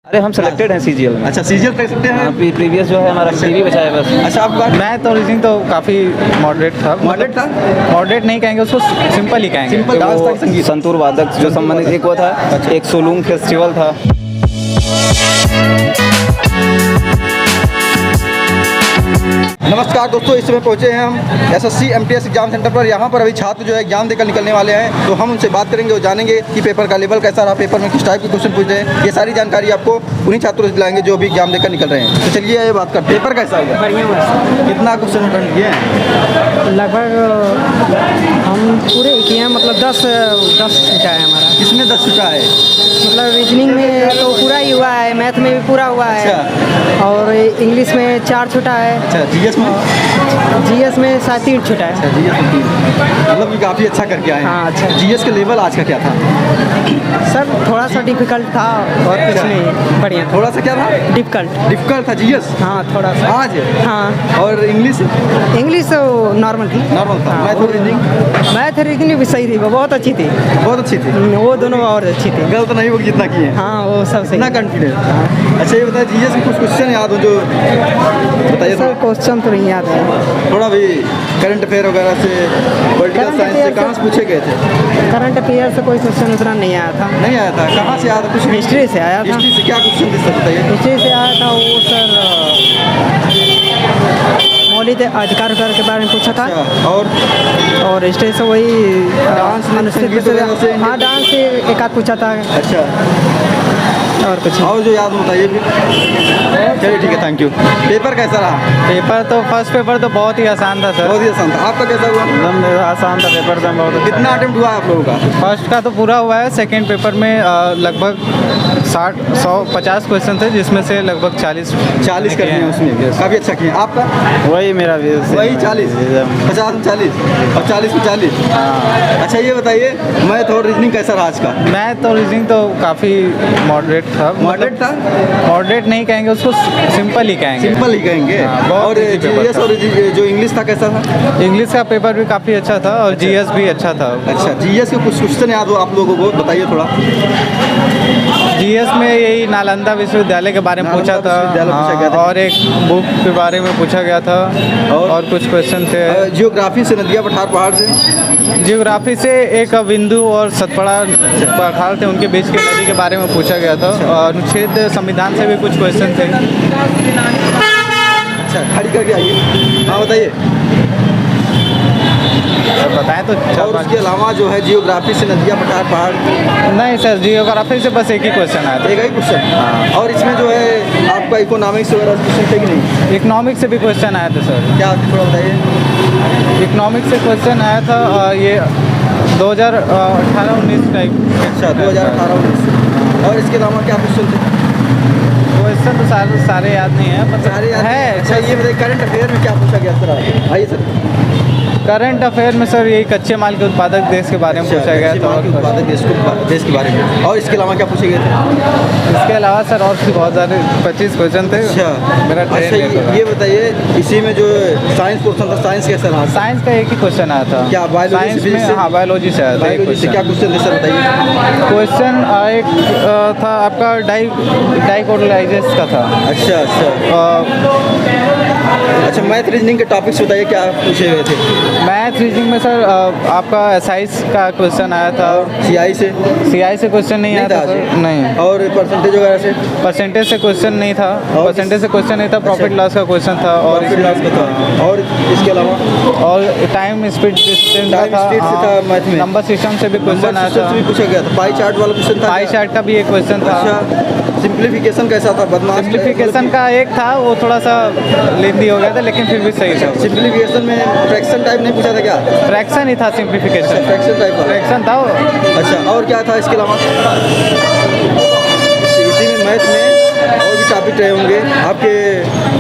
अरे हम सिलेक्टेड हैं सीजीएल में। अच्छा सीजीएल कर सकते हैं। प्रीवियस जो है हमारा सीवी बचा है बस। अच्छा आपका मैथ और रीजनिंग तो काफ़ी मॉडरेट था। मॉडरेट था? मॉडरेट नहीं कहेंगे उसको, सिंपल ही कहेंगे। सिंपल डांस था, संगीत। संतूर वादक जो संबंधित एक वो था, एक सोलूंग फेस्टिवल था। नमस्कार दोस्तों, इस समय पहुंचे हैं हम एसएससी एमटीएस एग्जाम सेंटर पर। यहाँ पर अभी छात्र जो है एग्जाम देकर निकलने वाले हैं, तो हम उनसे बात करेंगे और जानेंगे कि पेपर का लेवल कैसा रहा, पेपर में किस टाइप के क्वेश्चन पूछे हैं। ये सारी जानकारी आपको उन्हीं छात्रों से दिलाएंगे जो अभी एग्जाम देकर निकल रहे हैं। तो चलिए ये बात कर, पेपर कैसा है? बढ़िया हुआ। कितना क्वेश्चन अटेंड किए हैं? लगभग हम पूरे किए हैं, मतलब 10 छूटा है हमारा। किसमें 10 छूटा है? मतलब रीजनिंग में तो पूरा ही हुआ है, मैथ में भी पूरा हुआ है। अच्छा। और इंग्लिश में 4 छूटा है। अच्छा जीएस में? जीएस में 3 छूटा है। अच्छा जीएस में 3, मतलब कि काफ़ी अच्छा करके आए हैं। हाँ, अच्छा। जीएस का लेवल आज का क्या था? सर थोड़ा सा डिफिकल्ट था और कुछ नहीं, बढ़िया था। थोड़ा सा क्या था? डिफिकल्ट था जीएस? हाँ थोड़ा सा। आज? हाँ। और इंग्लिश? इंग्लिश तो नॉर्मल थी। नॉर्मल था। हाँ, मैथ और रीजनिंग? मैथ रीजनिंग भी सही थी, वो बहुत अच्छी थी। बहुत अच्छी थी। वो दोनों और अच्छी थी। गलत नहीं होगी जितना किए हैं। हाँ वो सब सही। इतना कॉन्फिडेंस। अच्छा ये बताइए जीएस के कुछ क्वेश्चन याद हो जो बताइए सर क्वेश्चन तो नहीं याद है। थोड़ा भी करंट अफेयर वगैरह से, पॉलिटिकल Current साइंस से affair कहाँ से पूछे गए थे? करंट अफेयर से कोई क्वेश्चन उतना नहीं आया था। नहीं आया था? कहाँ से आया था? कुछ हिस्ट्री से आया था। हिस्ट्री से क्या क्वेश्चन थे सर बताइए? हिस्ट्री से आया था वो सर, मौलिक अधिकार के बारे में पूछा था। अच्छा, और हिस्ट्री से वही डांस, अनुच्छेद संगीत वगैरह से? हाँ डांस से एक आध पूछा था, अच्छा और कुछ नहीं। और जो याद बताइए फिर। चलिए ठीक है, थैंक यू। पेपर कैसा रहा? पेपर तो फर्स्ट पेपर तो बहुत ही आसान था सर। बहुत ही आसान था। आपका कैसा हुआ? एकदम आसान था पेपर तो बहुत। कितना अटेम्प्ट हुआ है आप लोगों का? फर्स्ट का तो पूरा हुआ है। सेकंड पेपर में लगभग 50 क्वेश्चन थे, जिसमें से लगभग 40 करने हैं उसमें। काफ़ी अच्छा किए। आपका? वही मेरा भी वही 40, 50 में 40 और 40 में 40। अच्छा ये बताइए मैथ और रीजनिंग कैसा रहा आज का? मैथ और रीजनिंग तो काफ़ी मॉडरेट था। मॉडरेट था? मॉडरेट नहीं कहेंगे उसको, सिंपल ही कहेंगे। सिंपल ही कहेंगे। हाँ, बहुत और easy पेपर जीएस था। और जो इंग्लिश था कैसा था? इंग्लिश का पेपर भी काफ़ी अच्छा था और जीएस भी अच्छा था। अच्छा जीएस के कुछ क्वेश्चन याद हो आप लोगों को, बताइए थोड़ा। जीएस में यही नालंदा विश्वविद्यालय के बारे में पूछा नालंदा था। विश्वविद्यालय पूछा गया था। और एक बुक के बारे में पूछा गया था और कुछ क्वेश्चन थे। जियोग्राफी से, नदियाँ पठार पहाड़ से? जियोग्राफी से एक बिंदु और सतपड़ा पठार थे, उनके बीच के नदी के बारे में पूछा गया था। और अनुच्छेद संविधान से भी कुछ क्वेश्चन थे। अच्छा खड़ी करके आइए। हाँ बताइए। बताएं तो और उसके अलावा जो है जियोग्राफी से नदियाँ पठार पहाड़? नहीं सर, जियोग्राफी से बस एक ही क्वेश्चन आया था। एक ही क्वेश्चन। और इसमें जो है आपका इकोनॉमिक्स वगैरह क्वेश्चन थे कि नहीं? इकोनॉमिक्स से भी क्वेश्चन आया था सर। क्या थोड़ा बताइए। इकोनॉमिक्स से क्वेश्चन आया था ये 2018-19 टाइप। अच्छा 2018-19। और इसके अलावा क्या क्वेश्चन थे? क्वेश्चन तो सारे याद नहीं है, मतलब सारे याद है। अच्छा ये बताइए करंट अफेयर में क्या पूछा गया सर? आइए सर। करंट अफेयर में सर यही कच्चे माल के उत्पादक देश के बारे में पूछा गया था। उत्पादक देश के बारे में। और इसके अलावा क्या पूछे गए थे? इसके अलावा सर और भी बहुत सारे 25 क्वेश्चन थे। अच्छा मेरा अच्छा ये बताइए इसी में जो साइंस पोर्शन था, साइंस कैसा रहा? साइंस का एक ही क्वेश्चन आया था। क्या बायोलॉजी से? हाँ बायोलॉजी से आया था। बायोलॉजी से क्या क्वेश्चन थे सर बताइए? क्वेश्चन एक था आपका डाइकोटोलाइजेस का था। अच्छा अच्छा मैथ रीजनिंग के टॉपिक्स बताइए क्या पूछे गए थे? मैथ रीजनिंग में सर आपका एसआईज का क्वेश्चन आया था। सीआई से? सीआई से क्वेश्चन नहीं आया था सर। नहीं। और परसेंटेज वगैरह से? परसेंटेज से क्वेश्चन नहीं था। परसेंटेज से क्वेश्चन नहीं था। प्रॉफिट लॉस का क्वेश्चन था। और और इसके अलावा और time speed distance time speed से था मैथ में। नंबर सिस्टम से भी क्वेश्चन आया था। भी पूछा गया था। पाई चार्ट वाला क्वेश्चन था? पाई चार्ट का भी एक क्वेश्चन था। अच्छा सिंप्लीफिकेशन कैसा था? बदमाश सिंप्लीफिकेशन का एक था, वो थोड़ा सा लेंदी हो गया था, लेकिन फिर भी सही था। सिंप्लीफिकेशन में फ्रैक्शन टाइप नहीं पूछा था क्या? फ्रैक्शन ही था सिंप्लीफिकेशन। फ्रैक्शन टाइप फ्रैक्शन था। अच्छा और क्या था इसके अलावा? इसी में मैथ में और भी टॉपिक रहे होंगे आपके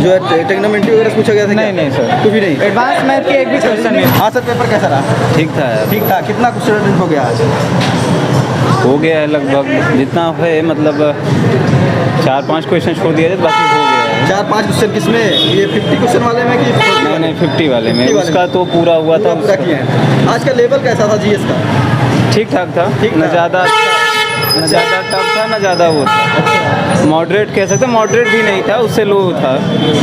जो है टेक्नोमेंट्री वगैरह पूछा गया था? नहीं सर कुछ भी नहीं। एडवांस मैथ की एक भी क्वेश्चन नहीं। हाँ सर पेपर कैसा रहा? ठीक था यार। ठीक था। कितना क्वेश्चन अटेंड हो गया आज? हो गया है लगभग जितना है, मतलब 4-5 क्वेश्चन छोड़ दिए थे, बाकी हो गया है। 4-5 क्वेश्चन किसमें? ये 50 क्वेश्चन वाले में कि 40 वाले? नहीं 50 वाले में। 50 वाले उसका तो पूरा हुआ था। पूरा किए हैं। आज का लेवल कैसा था जीएस का? ठीक ठाक था। ठीक न था। ज़्यादा ना ज़्यादा टफ था ना ज़्यादा वो था, मॉडरेट कह सकते, मॉडरेट भी नहीं था, उससे लो था,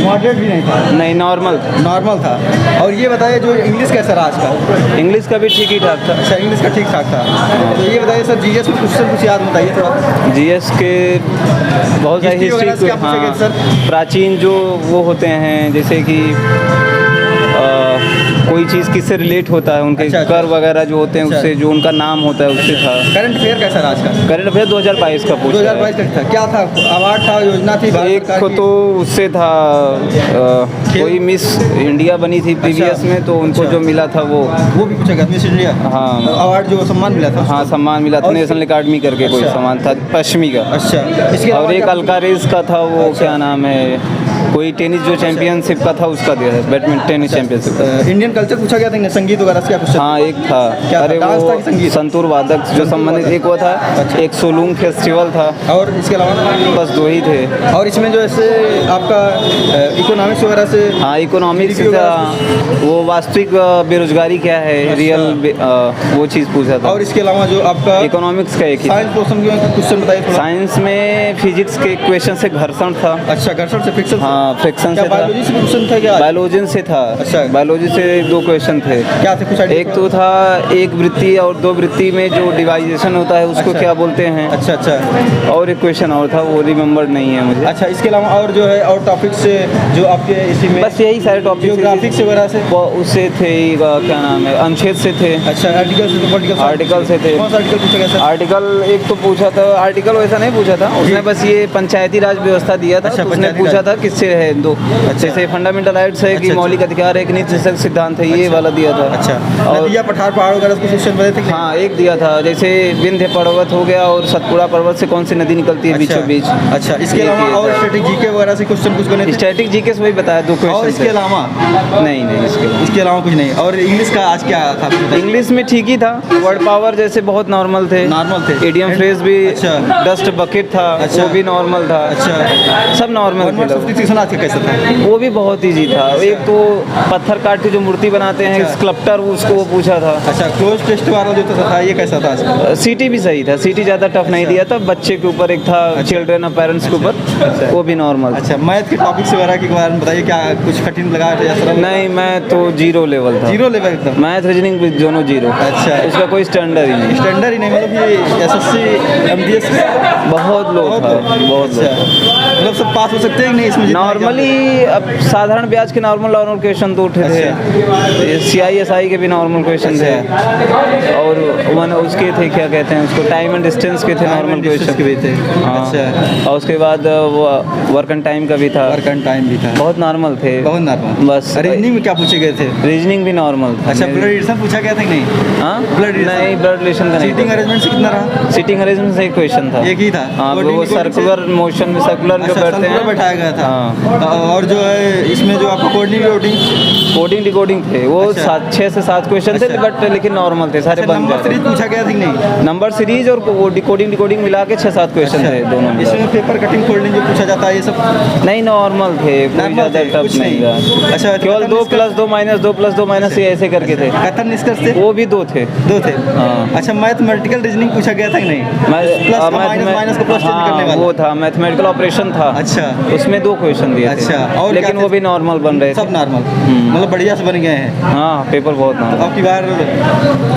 मॉडरेट भी नहीं था, नहीं नॉर्मल था। नॉर्मल था। और ये बताइए जो इंग्लिश कैसा रहा आज का? इंग्लिश का भी ठीक ही ठाक था। अच्छा, इंग्लिश का ठीक ठाक था। तो ये बताइए सर, जीएस में क्वेश्चन कुछ याद बताइए थोड़ा। जीएस के बहुत सारी हिस्ट्री वगैरह से क्या पूछा गया सर? प्राचीन जो वो होते हैं, जैसे कि कोई चीज़ किससे रिलेट होता है, उनके अच्छा, कर वगैरह जो होते हैं अच्छा। उससे, जो उनका नाम होता है उससे था। करंट अफेयर कैसा रहा आज का? करंट अफेयर 2022 का पूछा है। 2022 का था, क्या था? अवार्ड था, योजना थी भारत एक सरकार को की? तो उससे था कोई मिस इंडिया बनी थी प्रीवियस में, तो उनको अच्छा। जो मिला था वो भी पूछा गया, मिस इंडिया हाँ। अवार्ड जो सम्मान मिला था? हाँ सम्मान मिला था, और- नेशनल अकादमी करके कोई अच्छा। सम्मान था पश्चिमी का। अच्छा, इसके और अलावा एक क्या- अलका रेस का था, वो अच्छा। क्या नाम है, कोई टेनिस जो चैंपियनशिप का था उसका दिया है, बैडमिंटन टेनिस चैंपियनशिप का। इंडियन कल्चर पूछा गया था, संगीत वगैरह से क्या क्वेश्चन? हाँ एक था, क्या था? अरे डांस था कि वो संगीत? संतूर वादक जो संबंधित एक वो था, अच्छा। एक सोलूंग फेस्टिवल था, और इसके अलावा बस दो ही थे। और इसमें जो ऐसे आपका इकोनॉमिक्स वगैरह से हाँ इकोनॉमिक्स GDP था, वो वास्तविक बेरोजगारी क्या है, अच्छा। रियल वो चीज़ पूछा था। और इसके अलावा जो आपका इकोनॉमिक्स का एक ही था। साइंस पोर्शन के क्वेश्चन बताइए थोड़ा। साइंस में फिजिक्स के क्वेश्चन से घर्षण था। अच्छा, घर्षण से फ्रिक्शन? हाँ फ्रिक्शन क्या से था, बायोलॉजी से क्वेश्चन था क्या? बायोलॉजी से था। अच्छा। बायोलॉजी से दो क्वेश्चन थे। क्या थे कुछ idea? एक तो था एक वृत्ति और दो वृत्ति में जो डिवाइजेशन होता है उसको अच्छा। क्या बोलते हैं, अच्छा अच्छा और एक क्वेश्चन और था वो रिमेम्बर नहीं है मुझे। अच्छा, इसके अलावा और जो है और टॉपिक से जो आपके इसी में बस यही सारे टॉपिक जियोग्राफिक से वगैरह से? उससे थे, क्या नाम है, अनुच्छेद से थे, अच्छा, आर्टिकल से? पॉलिटिकल आर्टिकल से थे। कौन सा आर्टिकल पूछा गया सर? आर्टिकल एक तो पूछा था, आर्टिकल वैसा नहीं पूछा था, उसने बस ये पंचायती राज व्यवस्था दिया था। अच्छा, तो उसने पंचायती पूछा राज। था किससे है दो, जैसे फंडामेंटल राइट्स है कि अच्छा, मौलिक अधिकार है कि नीति सशक्त सिद्धांत है, ये वाला दिया था। अच्छा, और नदिया पठार पहाड़ वगैरह के क्वेश्चन बताए थे कि- हाँ एक दिया था, जैसे विंध्य पर्वत हो गया और सतपुड़ा पर्वत से कौन सी नदी निकलती है अच्छा, बीचों बीच। अच्छा, इसके ये अलावा दिया और था। स्टैटिक जीके वगैरह से क्वेश्चन कुछ बने थे? स्टैटिक जीके से वही बताया, दो और क्वेश्चन इसके थे। अलावा नहीं नहीं इसके अलावा कुछ नहीं। और इंग्लिश का आज क्या था? इंग्लिश में ठीक ही था, वर्ड पावर जैसे बहुत नॉर्मल थे, नॉर्मल थे। इडियम फ्रेज भी, अच्छा। डस्ट बकेट था, अच्छा। वो भी नॉर्मल था। अच्छा, सब नॉर्मल थे लोग। सब्स्टिट्यूशन आज का कैसा था? वो भी बहुत इजी था। एक तो पत्थर काट के जो मूर्ति बनाते हैं अच्छा। स्कल्प्टर, उसको वो पूछा था। अच्छा, क्लोज टेस्ट वाला जो था ये कैसा था आज का? सीटी भी सही था, सीटी ज़्यादा टफ नहीं दिया था, बच्चे के ऊपर एक था, चिल्ड्रन और पेरेंट्स के ऊपर, वो भी नॉर्मल। अच्छा, मैथ के टॉपिक्स वगैरह के बारे में बताइए, क्या कुछ कठिन लगा या सरल? नहीं मैं तो जीरो लेवल था, जीरो लेवल एकदम? मैथ रीजनिंग भी दोनों जीरो। अच्छा। उसका कोई स्टैंडर्ड ही नहीं, स्टैंडर्ड ही नहीं, मतलब ये एसएससी एमटीएस बहुत लो था, बहुत लो। मतलब सब पास हो सकते हैं कि नहीं इसमें? जितना नॉर्मली अब साधारण ब्याज के नॉर्मल क्वेश्चन तो उठे थे, CISI के भी नॉर्मल क्वेश्चन थे, और वन उसके थे क्या कहते हैं उसको, टाइम एंड डिस्टेंस के थे नॉर्मल क्वेश्चन के भी थे? हाँ। अच्छा, और उसके बाद वो वर्क एंड टाइम का भी था, वर्क एंड टाइम भी था? बहुत नॉर्मल थे, बहुत नॉर्मल। बस। रीजनिंग में क्या पूछे गए थे? रीजनिंग भी नॉर्मल था। अच्छा, ब्लड रिलेशन पूछा गया था कि नहीं? हाँ blood relation? नहीं ब्लड रिलेशन का नहीं सीटिंग अरेंजमेंट से कितना रहा? सीटिंग अरेंजमेंट से एक क्वेश्चन था, एक ही था? हाँ Coding वो decoding से? सर्कुलर मोशन में, सर्कुलर में अच्छा, बैठते सर्कुलर हैं, बैठाया गया था। हाँ। और जो है इसमें जो आपका कोडिंग कोडिंग डिकोडिंग थे वो, अच्छा। 6 से 7 क्वेश्चन थे, अच्छा। बट लेकिन नॉर्मल थे, सारे बन नंबर सीरीज जाते। पूछा गया था कि नहीं? नंबर सीरीज और वो डिकोडिंग मिला के 6-7 क्वेश्चन थे दोनों मिला इसमें पेपर कटिंग फोल्डिंग जो पूछा जाता है ये सब के। नहीं नॉर्मल थे, कोई Normal ज़्यादा थे, टफ कुछ नहीं नहीं। था। अच्छा, केवल 2 + 2 - 2 + 2 - ये ऐसे करके थे, कथन निष्कर्ष थे? वो भी 2 थे। 2 थे? हाँ। अच्छा, मैथमेटिकल रीजनिंग पूछा गया था कि नहीं? प्लस का माइनस का प्लस चेंज करने वाला? वो था, मैथमेटिकल ऑपरेशन था। अच्छा। उसमें 2 क्वेश्चन दिए थे। अच्छा, और लेकिन क्या वो थे? भी नॉर्मल बन रहे थे, सब नॉर्मल, मतलब बढ़िया से बन गए हैं। हाँ पेपर बहुत नॉर्मल। अब की बार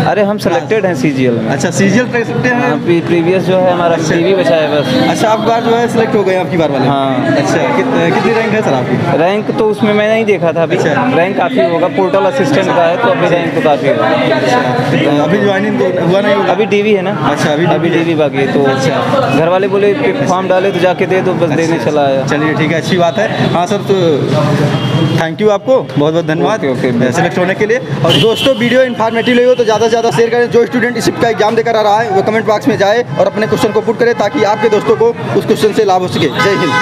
अरे हम सिलेक्टेड हैं CGL में। अच्छा, सीजीएल कर सकते हैं? प्रीवियस जो है हमारा CV बचा है बस। अच्छा, आप बार जो है सिलेक्ट हो गए आपकी बार वाले? हाँ। अच्छा, कितनी रैंक है सर आपकी? रैंक तो उसमें मैं नहीं देखा था अभी, अच्छा। रैंक काफ़ी होगा, पोर्टल असिस्टेंट का है, तो अभी रैंक तो काफ़ी होगा। अच्छा, अभी ज्वाइनिंग तो हुआ नहीं होगा? अभी DV है ना। अच्छा, अभी अभी DV बाकी है, तो अच्छा। घर वाले बोले फॉर्म डाले तो जाके दे दो, बस देने चला आया। चलिए ठीक है, अच्छी बात है। हाँ सर, तो थैंक यू आपको, बहुत बहुत धन्यवाद ओके। सेलेक्ट होने के लिए। और दोस्तों, वीडियो इन्फॉर्मेटिव लगी हो तो ज़्यादा से ज़्यादा शेयर करें। जो स्टूडेंट इस का एग्जाम देकर आ रहा है वो कमेंट बॉक्स में जाए और अपने क्वेश्चन को पुट करे, ताकि आपके दोस्तों को उस क्वेश्चन से लाभ हो सके। जय हिंद।